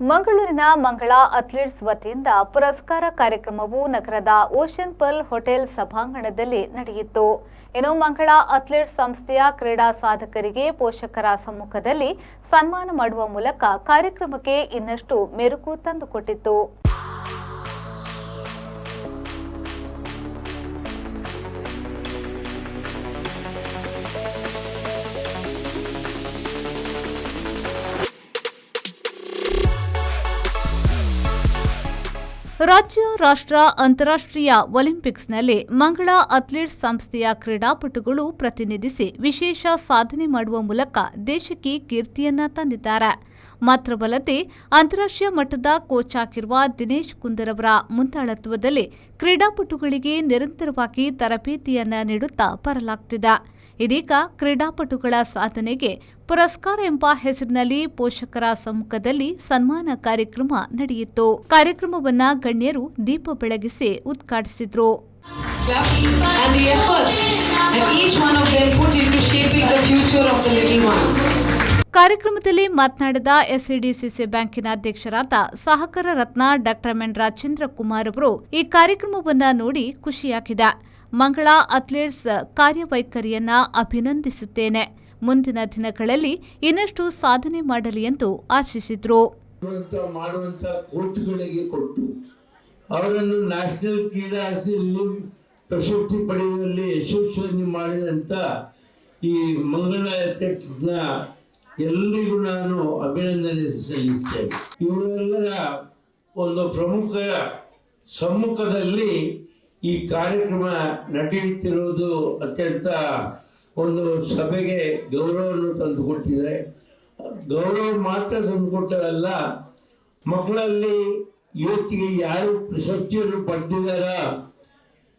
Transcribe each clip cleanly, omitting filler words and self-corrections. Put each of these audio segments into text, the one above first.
ಮಂಗಳೂರಿನ ಮಂಗಳ ಅಥ್ಲೆಟ್ಸ್ ವತಿಯಿಂದ ಪುರಸ್ಕಾರ ಕಾರ್ಯಕ್ರಮವು ನಗರದ ಓಷನ್ ಪರ್ಲ್ ಹೋಟೆಲ್ ಸಭಾಂಗಣದಲ್ಲಿ ನಡೆಯಿತು. ಇನ್ನು ಮಂಗಳ ಅಥ್ಲೆಟ್ಸ್ ಸಂಸ್ಥೆಯ ಕ್ರೀಡಾ ಸಾಧಕರಿಗೆ ಪೋಷಕರ ಸಮ್ಮುಖದಲ್ಲಿ ಸನ್ಮಾನ ಮಾಡುವ ಮೂಲಕ ಕಾರ್ಯಕ್ರಮಕ್ಕೆ ಇನ್ನಷ್ಟು ಮೆರುಗು ತಂದುಕೊಟ್ಟಿತು. ರಾಜ್ಯ, ರಾಷ್ಟ್ರ, ಅಂತಾರಾಷ್ಟ್ರೀಯ ಒಲಿಂಪಿಕ್ಸ್ನಲ್ಲಿ ಮಂಗಳ ಅಥ್ಲೆಟ್ಸ್ ಸಂಸ್ಥೆಯ ಕ್ರೀಡಾಪಟುಗಳು ಪ್ರತಿನಿಧಿಸಿ ವಿಶೇಷ ಸಾಧನೆ ಮಾಡುವ ಮೂಲಕ ದೇಶಕ್ಕೆ ಕೀರ್ತಿಯನ್ನ ತಂದಿದ್ದಾರೆ. ಮಾತ್ರವಲ್ಲದೆ ಅಂತಾರಾಷ್ಟ್ರೀಯ ಮಟ್ಟದ ಕೋಚ್ ಆಗಿರುವ ದಿನೇಶ್ ಕುಂದರ್ ಅವರ ಮುಂದಾಳತ್ವದಲ್ಲಿ ಕ್ರೀಡಾಪಟುಗಳಿಗೆ ನಿರಂತರವಾಗಿ ತರಬೇತಿಯನ್ನ ನೀಡುತ್ತಾ ಬರಲಾಗುತ್ತಿದೆ. ಇದೀಗ ಕ್ರೀಡಾಪಟುಗಳ ಸಾಧನೆಗೆ ಪುರಸ್ಕಾರ ಎಂಬ ಹೆಸರಿನಲ್ಲಿ ಪೋಷಕರ ಸಮ್ಮುಖದಲ್ಲಿ ಸನ್ಮಾನ ಕಾರ್ಯಕ್ರಮ ನಡೆಯಿತು. ಕಾರ್ಯಕ್ರಮವನ್ನ ಗಣ್ಯರು ದೀಪ ಬೆಳಗಿಸಿ ಉದ್ಘಾಟಿಸಿದ್ರು. ಕಾರ್ಯಕ್ರಮದಲ್ಲಿ ಮಾತನಾಡಿದ ಎಸ್ಸಿಡಿಸಿಸಿ ಬ್ಯಾಂಕಿನ ಅಧ್ಯಕ್ಷರಾದ ಸಹಕಾರ ರತ್ನ ಡಾ ಎನ್ ರಾಜೇಂದ್ರ ಕುಮಾರ್ ಅವರು ಈ ಕಾರ್ಯಕ್ರಮವನ್ನ ನೋಡಿ ಖುಷಿಯಾಗಿದೆ. ಮಂಗಳ ಅಥ್ಲೆಟ್ಸ್ ಕಾರ್ಯವೈಖರಿಯನ್ನ ಅಭಿನಂದಿಸುತ್ತೇನೆ. ಮುಂದಿನ ದಿನಗಳಲ್ಲಿ ಇನ್ನಷ್ಟು ಸಾಧನೆ ಮಾಡಲಿ ಎಂದು ಆಶಿಸಿದರು. ಮಾಡುವಂತ ಕೋಚ್ಗಳಿಗೆ ಕೊಟ್ಟು ಅವರನ್ನು ನ್ಯಾಷನಲ್ ಕ್ರೀಡಾದಲ್ಲಿ ಪ್ರಶಸ್ತಿ ಪಡೆಯುವಲ್ಲಿ ಯಶಸ್ವಿಯಾಗಿ ಮಾಡಿದಂತ ಈ ಮಂಗಳ ಅಥ್ಲೆಟ್ಸ್ನ ಎಲ್ಲರಿಗೂ ನಾನು ಅಭಿನಂದನೆ ಸಲ್ಲಿಸ್ತೇನೆ. ಇವರೆಲ್ಲರ ಒಂದು ಪ್ರಮುಖ ಸಮ್ಮುಖದಲ್ಲಿ ಈ ಕಾರ್ಯಕ್ರಮ ನಡೆಯುತ್ತಿರುವುದು ಅತ್ಯಂತ ಒಂದು ಸಭೆಗೆ ಗೌರವವನ್ನು ತಂದುಕೊಟ್ಟಿದೆ. ಗೌರವ ಮಾತ್ರ ತಂದುಕೊಟ್ಟರಲ್ಲ, ಮಕ್ಕಳಲ್ಲಿ ಇವತ್ತಿಗೆ ಯಾರು ಪ್ರಶಸ್ತಿಯನ್ನು ಪಡೆದಿದ್ದಾರ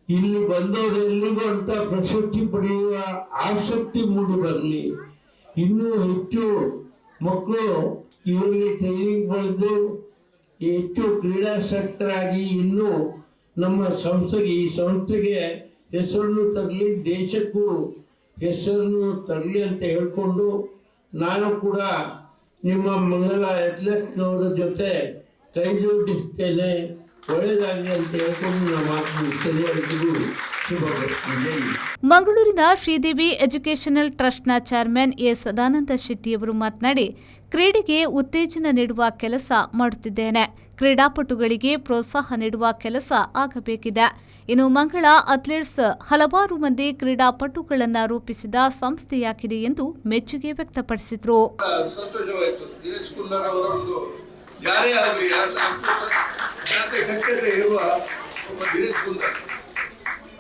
ಇಲ್ಲಿ ಬಂದವರೆಲ್ಲರಿಗೂ ಅಂತ ಪ್ರಶಸ್ತಿ ಪಡೆಯುವ ಆಸಕ್ತಿ ಮೂಡಿ ಬರಲಿ. ಇನ್ನೂ ಹೆಚ್ಚು ಮಕ್ಕಳು ಇವರಿಗೆ ಟ್ರೈನಿಂಗ್ ಪಡೆದು ಹೆಚ್ಚು ಕ್ರೀಡಾಸಕ್ತರಾಗಿ ಇನ್ನೂ ನಮ್ಮ ಸಂಸ್ಥೆಗೆ ಈ ಸಂಸ್ಥೆಗೆ ಹೆಸರನ್ನು ತರಲಿ, ದೇಶಕ್ಕೂ ಹೆಸರನ್ನು ತರಲಿ ಅಂತ ಹೇಳ್ಕೊಂಡು ನಾನು ಕೂಡ ನಿಮ್ಮ ಮಂಗಲ ಅಥ್ಲೆಟ್ಸ್ನವರ ಜೊತೆ ಕೈ ಜೋಡಿಸ್ತೇನೆ. ಒಳ್ಳೆಯದಾಗಲಿ ಅಂತ ಹೇಳ್ಕೊಂಡು ನಮ್ಮ ಮಾತು ಮಂಗಳೂರಿನ ಶ್ರೀದೇವಿ ಎಜುಕೇಷನಲ್ ಟ್ರಸ್ಟ್ನ ಚೇರ್ಮನ್ ಎ ಸದಾನಂದ ಶೆಟ್ಟಿಯವರು ಮಾತನಾಡಿ, ಕ್ರೀಡೆಗೆ ಉತ್ತೇಜನ ನೀಡುವ ಕೆಲಸ ಮಾಡುತ್ತಿದ್ದೇನೆ. ಕ್ರೀಡಾಪಟುಗಳಿಗೆ ಪ್ರೋತ್ಸಾಹ ನೀಡುವ ಕೆಲಸ ಆಗಬೇಕಿದೆ. ಇನ್ನು ಮಂಗಳ ಅಥ್ಲೆಟ್ಸ್ ಹಲವಾರು ಮಂದಿ ಕ್ರೀಡಾಪಟುಗಳನ್ನು ರೂಪಿಸಿದ ಸಂಸ್ಥೆಯಾಗಿದೆ ಎಂದು ಮೆಚ್ಚುಗೆ ವ್ಯಕ್ತಪಡಿಸಿದರು.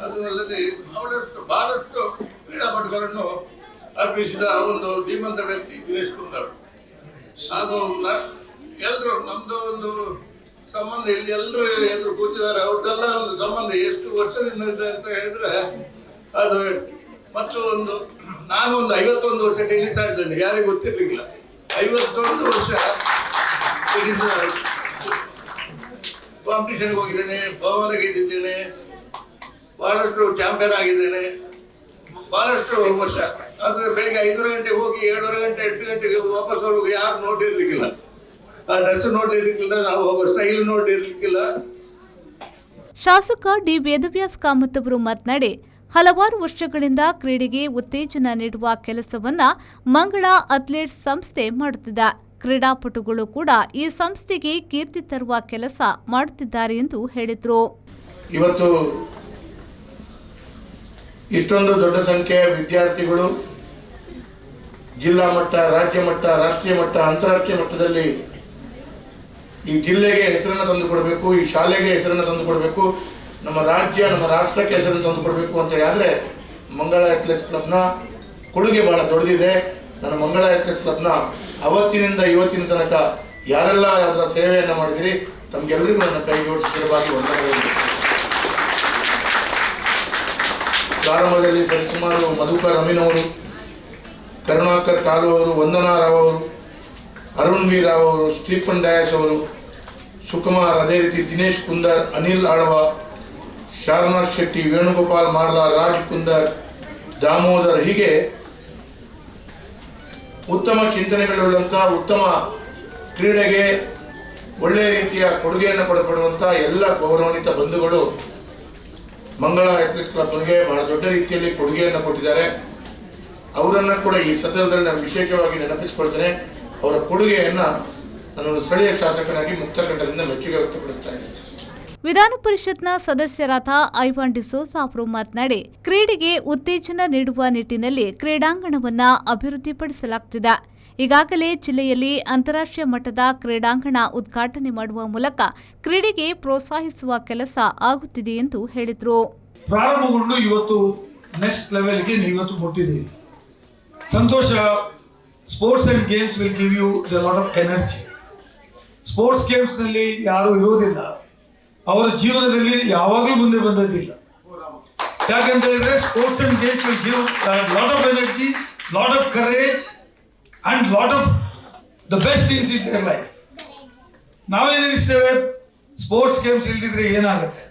ಅದು ಅಲ್ಲದೆ ಬಹಳಷ್ಟು ಕ್ರೀಡಾಪಟುಗಳನ್ನು ಅರ್ಪಿಸಿದ ಒಂದು ಧೀಮಂತ ವ್ಯಕ್ತಿ ದಿನೇಶ್ ಕುಂದರ್. ಹಾಗೂ ಎಲ್ಲರೂ ನಮ್ದು ಒಂದು ಸಂಬಂಧ ಇಲ್ಲಿ ಎಲ್ಲರೂ ಎದುರು ಕೂತಿದ್ದಾರೆ. ಅವ್ರದ್ದೆಲ್ಲ ಒಂದು ಸಂಬಂಧ ಎಷ್ಟು ವರ್ಷದಿಂದ ಇದೆ ಅಂತ ಹೇಳಿದ್ರೆ ಅದು ಮತ್ತು ಒಂದು ನಾನು ಒಂದು 51 ವರ್ಷ ಟೆನ್ನಿಸ್ ಆಡಿದ್ದೇನೆ, ಯಾರಿಗೂ ಗೊತ್ತಿರಲಿಲ್ಲ. 51 ವರ್ಷ ಟೆನ್ನಿಸ್ ಕಾಂಪಿಟೇಷನ್ಗೆ ಹೋಗಿದ್ದೇನೆ, ಬಹುಮಾನ ಗೆದ್ದಿದ್ದೇನೆ, ಬಹಳಷ್ಟು ಚಾಂಪಿಯನ್ ಆಗಿದ್ದೇನೆ, ಬಹಳಷ್ಟು ವರ್ಷ. ಆದರೆ ಬೆಳಿಗ್ಗೆ 5 ಗಂಟೆಗೆ ಹೋಗಿ 7:30 ಗಂಟೆ 8 ಗಂಟೆಗೆ ವಾಪಸ್ ಹೋಗಿ ಯಾರು ನೋಡಿರ್ಲಿಕ್ಕಿಲ್ಲ, ಆ ಡ್ರೆಸ್ ನೋಡಿರ್ಲಿಕ್ಕಿಲ್ಲ, ನಾವು ಹೋಗೋ ಸ್ಟೈಲ್ ನೋಡಿರ್ಲಿಕ್ಕಿಲ್ಲ. ಶಾಸಕ ಡಿ ವೇದವ್ಯಾಸ್ ಕಾಮತ್ ಅವರು ಮಾತನಾಡಿ, ಹಲವಾರು ವರ್ಷಗಳಿಂದ ಕ್ರೀಡೆಗೆ ಉತ್ತೇಜನ ನೀಡುವ ಕೆಲಸವನ್ನ ಮಂಗಳ ಅಥ್ಲೆಟ್ಸ್ ಸಂಸ್ಥೆ ಮಾಡುತ್ತಿದೆ. ಕ್ರೀಡಾಪಟುಗಳು ಕೂಡ ಈ ಸಂಸ್ಥೆಗೆ ಕೀರ್ತಿ ತರುವ ಕೆಲಸ ಮಾಡುತ್ತಿದ್ದಾರೆ ಎಂದು ಹೇಳಿದರು. ಇವತ್ತು ಇಷ್ಟೊಂದು ದೊಡ್ಡ ಸಂಖ್ಯೆಯ ವಿದ್ಯಾರ್ಥಿಗಳು ಜಿಲ್ಲಾ ಮಟ್ಟ, ರಾಜ್ಯ ಮಟ್ಟ, ರಾಷ್ಟ್ರೀಯ ಮಟ್ಟ, ಅಂತಾರಾಷ್ಟ್ರೀಯ ಮಟ್ಟದಲ್ಲಿ ಈ ಜಿಲ್ಲೆಗೆ ಹೆಸರನ್ನು ತಂದುಕೊಡಬೇಕು, ಈ ಶಾಲೆಗೆ ಹೆಸರನ್ನು ತಂದುಕೊಡಬೇಕು, ನಮ್ಮ ರಾಜ್ಯ, ನಮ್ಮ ರಾಷ್ಟ್ರಕ್ಕೆ ಹೆಸರನ್ನು ತಂದುಕೊಡಬೇಕು ಅಂತೇಳಿ ಆದರೆ ಮಂಗಳ ಅಥ್ಲೆಟ್ಸ್ ಕ್ಲಬ್ನ ಕೊಡುಗೆ ಬಹಳ ದೊಡ್ಡದಿದೆ. ನನ್ನ ಮಂಗಳ ಅಥ್ಲೆಟ್ಸ್ ಕ್ಲಬ್ನ ಅವತ್ತಿನಿಂದ ಇವತ್ತಿನ ತನಕ ಯಾರೆಲ್ಲ ಅದರ ಸೇವೆಯನ್ನು ಮಾಡಿದಿರಿ ತಮಗೆಲ್ಲರಿಗೂ ನನ್ನ ಕೈ ಜೋಡಿಸಿರುವಾಗಿ ವಂದನೆಗಳು. ಪ್ರಾರಂಭದಲ್ಲಿ ಸರಿಸುಮಾರು ಮಧುಕರ್ ಅಮೀನ್ ಅವರು, ಕರುಣಾಕರ್ ಕಾಲು ಅವರು, ವಂದನಾ ರಾವ್ ಅವರು, ಅರುಣ್ ವಿ ರಾವ್ ಅವರು, ಸ್ಟೀಫನ್ ಡಯಾಸ್ ಅವರು, ಸುಕುಮಾರ್, ಅದೇ ರೀತಿ ದಿನೇಶ್ ಕುಂದರ್, ಅನಿಲ್ ಆಳ್ವ, ಶಾರನಾಥ್ ಶೆಟ್ಟಿ, ವೇಣುಗೋಪಾಲ್ ಮಾರ್ಲಾ, ರಾಜ್ ಕುಂದರ್, ದಾಮೋದರ್, ಹೀಗೆ ಉತ್ತಮ ಚಿಂತನೆಗಳುಳ್ಳಂಥ, ಉತ್ತಮ ಕ್ರೀಡೆಗೆ ಒಳ್ಳೆಯ ರೀತಿಯ ಕೊಡುಗೆಯನ್ನು ಕೊಡಪಡುವಂಥ ಎಲ್ಲ ಗೌರವಾನ್ವಿತ ಬಂಧುಗಳು ಮಂಗಳ ಅಥ್ಲೆಟಿಕ್ ಕ್ಲಬ್ಗೆ ಬಹಳ ದೊಡ್ಡ ರೀತಿಯಲ್ಲಿ ಕೊಡುಗೆಯನ್ನು ಕೊಟ್ಟಿದ್ದಾರೆ. ಅವರನ್ನು ಕೂಡ ಈ ಸಂದರ್ಭದಲ್ಲಿ ನಾನು ವಿಶೇಷವಾಗಿ ನೆನಪಿಸಿಕೊಳ್ತೇನೆ. ಅವರ ಕೊಡುಗೆಯನ್ನು ನಾನು ಸ್ಥಳೀಯ ಶಾಸಕನಾಗಿ ಮುಕ್ತಖಂಡದಿಂದ ಮೆಚ್ಚುಗೆ ವ್ಯಕ್ತಪಡಿಸ್ತಾ ಇದ್ದೇನೆ. ವಿಧಾನ ಪರಿಷತ್ನ ಸದಸ್ಯರಾದ ಐವಾನ್ ಡಿಸೋಜಾ ಅವರು ಮಾತನಾಡಿ, ಕ್ರೀಡೆಗೆ ಉತ್ತೇಜನ ನೀಡುವ ನಿಟ್ಟಿನಲ್ಲಿ ಕ್ರೀಡಾಂಗಣವನ್ನ ಅಭಿವೃದ್ಧಿಪಡಿಸಲಾಗುತ್ತಿದೆ. ಈಗಾಗಲೇ ಜಿಲ್ಲೆಯಲ್ಲಿ ಅಂತಾರಾಷ್ಟ್ರೀಯ ಮಟ್ಟದ ಕ್ರೀಡಾಂಗಣ ಉದ್ಘಾಟನೆ ಮಾಡುವ ಮೂಲಕ ಕ್ರೀಡೆಗೆ ಪ್ರೋತ್ಸಾಹಿಸುವ ಕೆಲಸ ಆಗುತ್ತಿದೆ ಎಂದು ಹೇಳಿದರು. ಪ್ರಾರಂಭಗೊಂಡು ಇವತ್ತು ನೆಕ್ಸ್ಟ್ ಲೆವೆಲ್ಗೆ ನೀವು ಇವತ್ತು ಮುಟ್ಟಿದ್ದೀರಿ. ಸಂತೋಷ. Sports and games will give you the lot of energy. Sports games ನಲ್ಲಿ ಯಾರು ಇರೋದಿಲ್ಲ, ಅವರ ಜೀವನದಲ್ಲಿ ಯಾವಾಗಲೂ ಮುಂದೆ ಬಂದದ್ದಿಲ್ಲ. ಯಾಕಂತ ಹೇಳಿದ್ರೆ sports and games will give lot of energy, lot of courage and lot of the best things in their life. ನಾವೇನು ಎನಿಸ್ತೇವೆ, ಸ್ಪೋರ್ಟ್ಸ್ ಗೇಮ್ಸ್ ಇಲ್ದಿದ್ರೆ ಏನಾಗುತ್ತೆ?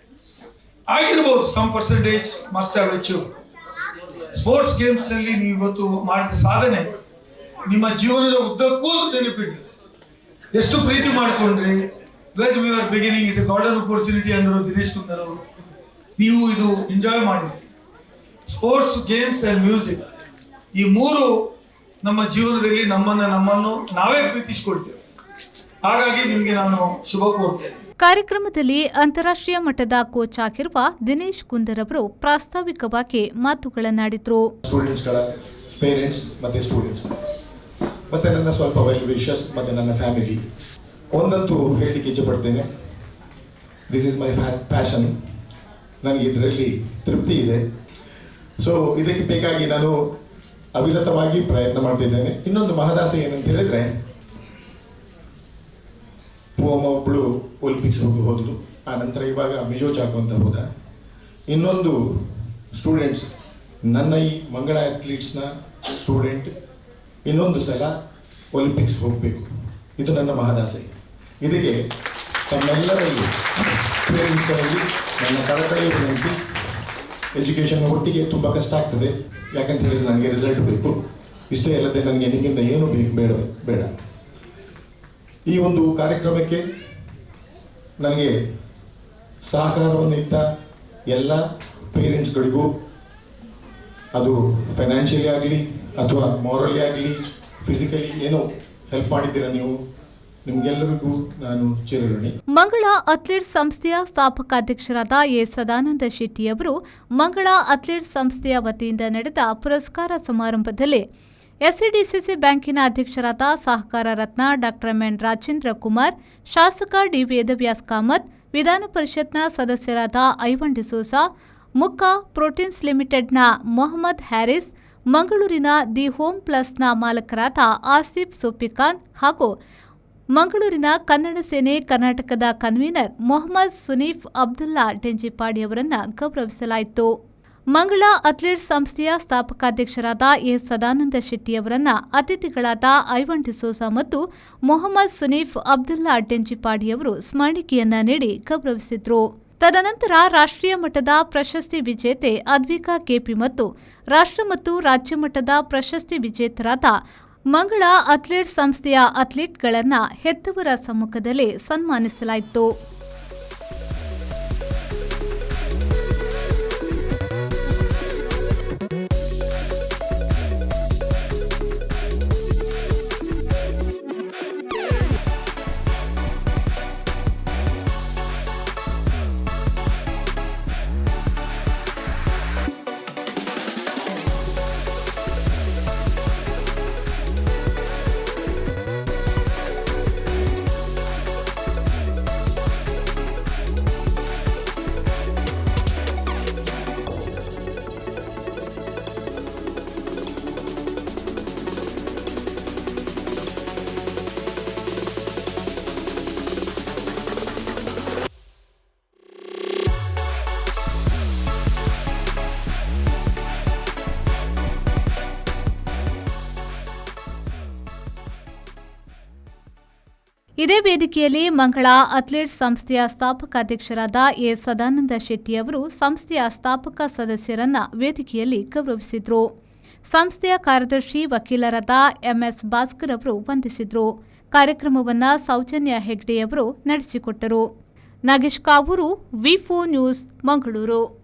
ಆಗಿರ್ಬೋದು, some percentage must have achieve. Sports games ನಲ್ಲಿ ನೀವು ಇವತ್ತು ಮಾಡಿದ ಸಾಧನೆ ನಿಮ್ಮ ಜೀವನದ ಉದ್ದಕ್ಕೂ ನೆನಪಿಡ್ತದೆ. ಎಷ್ಟು ಪ್ರೀತಿ ಮಾಡಿಕೊಂಡ್ರಿ. When we are beginning is a garden opportunity ಅಂದರು ದಿನೇಶ್ ಕುಂದರ್ ಅವರು. ನೀವು ಇದು ಎಂಜಾಯ್ ಮಾಡಿದ್ರಿ. ಸ್ಪೋರ್ಟ್ಸ್, ಗೇಮ್ಸ್ ಅಂಡ್ ಮ್ಯೂಸಿಕ್, ಈ ಮೂರು ನಮ್ಮ ಜೀವನದಲ್ಲಿ ನಮ್ಮನ್ನು ನಾವೇ ಪ್ರೀತಿಸಿಕೊಳ್ತೇವೆ. ಹಾಗಾಗಿ ನಿಮಗೆ ನಾನು ಶುಭ ಕೋರ್ತೇನೆ. ಕಾರ್ಯಕ್ರಮದಲ್ಲಿ ಅಂತಾರಾಷ್ಟ್ರೀಯ ಮಟ್ಟದ ಕೋಚ್ ಆಗಿರುವ ದಿನೇಶ್ ಕುಂದರ್ ಅವರು ಪ್ರಾಸ್ತಾವಿಕವಾಗಿ ಮಾತುಗಳನ್ನಾಡಿದ್ರು. ಸ್ಟೂಡೆಂಟ್ಸ್ಗಳ ಪೇರೆಂಟ್ಸ್ ಮತ್ತು ಸ್ಟೂಡೆಂಟ್ಸ್ ಮತ್ತು ನನ್ನ ಸ್ವಲ್ಪ ವೆಲ್ ವಿಶಸ್ ಮತ್ತು ನನ್ನ ಫ್ಯಾಮಿಲಿ ಒಂದಂತೂ ಹೇಳಲಿಕ್ಕೆ ಇಚ್ಛೆಪಡ್ತೇನೆ. This is my passion. ನನಗೆ ಇದರಲ್ಲಿ ತೃಪ್ತಿ ಇದೆ. ಸೊ ಇದಕ್ಕೆ ಬೇಕಾಗಿ ನಾನು ಅವಿರತವಾಗಿ ಪ್ರಯತ್ನ ಮಾಡ್ತಿದ್ದೇನೆ. ಇನ್ನೊಂದು ಮಹದಾಸೆ ಏನಂತ ಹೇಳಿದರೆ, ಪೂವಮ್ಮ ಒಬ್ಬಳು ಒಲಿಂಪಿಕ್ಸ್ ಹೋದಳು, ಆ ನಂತರ ಇವಾಗ ಮಿಜೋ ಚಾಕು ಅಂತ ಹೋದ. ಇನ್ನೊಂದು ಸ್ಟೂಡೆಂಟ್ಸ್, ನನ್ನ ಈ ಮಂಗಳ ಅಥ್ಲೀಟ್ಸ್ನ ಸ್ಟೂಡೆಂಟ್ ಇನ್ನೊಂದು ಸಲ ಒಲಿಂಪಿಕ್ಸ್ ಹೋಗಬೇಕು. ಇದು ನನ್ನ ಮಹದಾಸೆ. ಇದಕ್ಕೆ ತಮ್ಮೆಲ್ಲರಲ್ಲಿ ಪೇರೆಂಟ್ಸ್ಗಳಲ್ಲಿ ನನ್ನ ಕಳಕಳಿಯ ವಿನಂತಿ. ಎಜುಕೇಷನ್ ಒಟ್ಟಿಗೆ ತುಂಬ ಕಷ್ಟ ಆಗ್ತದೆ. ಯಾಕಂತ ಹೇಳಿದರೆ ನನಗೆ ರಿಸಲ್ಟ್ ಬೇಕು. ಇಷ್ಟೇ ಅಲ್ಲದೆ ನನಗೆ ನಿಮ್ಮಿಂದ ಏನು ಬೇಡ. ಈ ಒಂದು ಕಾರ್ಯಕ್ರಮಕ್ಕೆ ನನಗೆ ಸಹಕಾರವನ್ನು ಇತ್ತ ಎಲ್ಲ ಪೇರೆಂಟ್ಸ್ಗಳಿಗೂ, ಅದು ಫೈನಾನ್ಷಿಯಲಿ ಆಗಲಿ ಅಥವಾ ಮಾರಲಿ ಆಗಲಿ ಫಿಸಿಕಲಿ ಏನೋ ಹೆಲ್ಪ್ ಮಾಡಿದ್ದೀರಾ ನೀವು, ನಿಮಗೆಲ್ಲರಿಗೂ ನಾನು ಚಿರಋಣಿ. ಮಂಗಳ ಅಥ್ಲೆಟ್ಸ್ ಸಂಸ್ಥೆಯ ಸ್ಥಾಪಕ ಅಧ್ಯಕ್ಷರಾದ ಎ ಸದಾನಂದ ಶೆಟ್ಟಿ ಅವರು ಮಂಗಳ ಅಥ್ಲೆಟ್ಸ್ ಸಂಸ್ಥೆಯ ವತಿಯಿಂದ ನಡೆದ ಪುರಸ್ಕಾರ ಸಮಾರಂಭದಲ್ಲಿ ಎಸ್ಸಿಡಿಸಿಸಿ ಬ್ಯಾಂಕಿನ ಅಧ್ಯಕ್ಷರಾದ ಸಹಕಾರ ರತ್ನ ಡಾಕ್ಟರ್ ಎನ್ ರಾಜೇಂದ್ರ ಕುಮಾರ್, ಶಾಸಕ ಡಿ ವೇದವ್ಯಾಸ್ ಕಾಮತ್, ವಿಧಾನ ಪರಿಷತ್ನ ಸದಸ್ಯರಾದ ಐವಾನ್ ಡಿಸೋಜಾ, ಮುಕ್ಕಾ ಪ್ರೋಟೀನ್ಸ್ ಲಿಮಿಟೆಡ್ನ ಮೊಹಮ್ಮದ್ ಹ್ಯಾರಿಸ್, ಮಂಗಳೂರಿನ ದಿ ಹೋಮ್ ಪ್ಲಸ್ನ ಮಾಲಕರಾದ ಆಸಿಫ್ ಸೋಪಿಖಾನ್ ಹಾಗೂ ಮಂಗಳೂರಿನ ಕನ್ನಡ ಸೇನೆ ಕರ್ನಾಟಕದ ಕನ್ವೀನರ್ ಮೊಹಮ್ಮದ್ ಸುನೀಫ್ ಅಬ್ದುಲ್ಲಾ ಡೆಂಜಿಪಾಡಿ ಅವರನ್ನು ಗೌರವಿಸಲಾಯಿತು. ಮಂಗಳ ಅಥ್ಲೆಟ್ಸ್ ಸಂಸ್ಥೆಯ ಸ್ಥಾಪಕಾಧ್ಯಕ್ಷರಾದ ಎ ಸದಾನಂದ ಶೆಟ್ಟಿ ಅವರನ್ನ ಅತಿಥಿಗಳಾದ ಐವಾನ್ ಡಿಸೋಜಾ ಮತ್ತು ಮೊಹಮ್ಮದ್ ಸುನೀಫ್ ಅಬ್ದುಲ್ಲಾ ಡೆಂಜಿಪಾಡಿ ಅವರು ಸ್ಮರಣಿಕೆಯನ್ನ ನೀಡಿ ಗೌರವಿಸಿದ್ರು. ತದನಂತರ ರಾಷ್ಟ್ರೀಯ ಮಟ್ಟದ ಪ್ರಶಸ್ತಿ ವಿಜೇತೆ ಅದ್ವಿಕಾ ಕೆಪಿ ಮತ್ತು ರಾಷ್ಟ್ರ ಮತ್ತು ರಾಜ್ಯ ಮಟ್ಟದ ಪ್ರಶಸ್ತಿ ವಿಜೇತರಾದ ಮಂಗಳ ಅಥ್ಲೆಟ್ಸ್ ಸಂಸ್ಥೆಯ ಅಥ್ಲೀಟ್ಗಳನ್ನು ಹೆತ್ತವರ ಸಮ್ಮುಖದಲ್ಲಿ ಸನ್ಮಾನಿಸಲಾಯಿತು. ಇದೇ ವೇದಿಕೆಯಲ್ಲಿ ಮಂಗಳ ಅಥ್ಲೆಟ್ಸ್ ಸಂಸ್ಥೆಯ ಸ್ಥಾಪಕ ಅಧ್ಯಕ್ಷರಾದ ಎ ಸದಾನಂದ ಶೆಟ್ಟಿ ಅವರು ಸಂಸ್ಥೆಯ ಸ್ಥಾಪಕ ಸದಸ್ಯರನ್ನ ವೇದಿಕೆಯಲ್ಲಿ ಗೌರವಿಸಿದರು. ಸಂಸ್ಥೆಯ ಕಾರ್ಯದರ್ಶಿ ವಕೀಲರಾದ ಎಂಎಸ್ ಭಾಸ್ಕರ್ ಅವರು ವಂದಿಸಿದರು. ಕಾರ್ಯಕ್ರಮವನ್ನು ಸೌಜನ್ಯ ಹೆಗ್ಡೆಯವರು ನಡೆಸಿಕೊಟ್ಟರು. ನಾಗೇಶ್ ಕಾವೂರು, ವಿ4 ನ್ಯೂಸ್, ಮಂಗಳೂರು.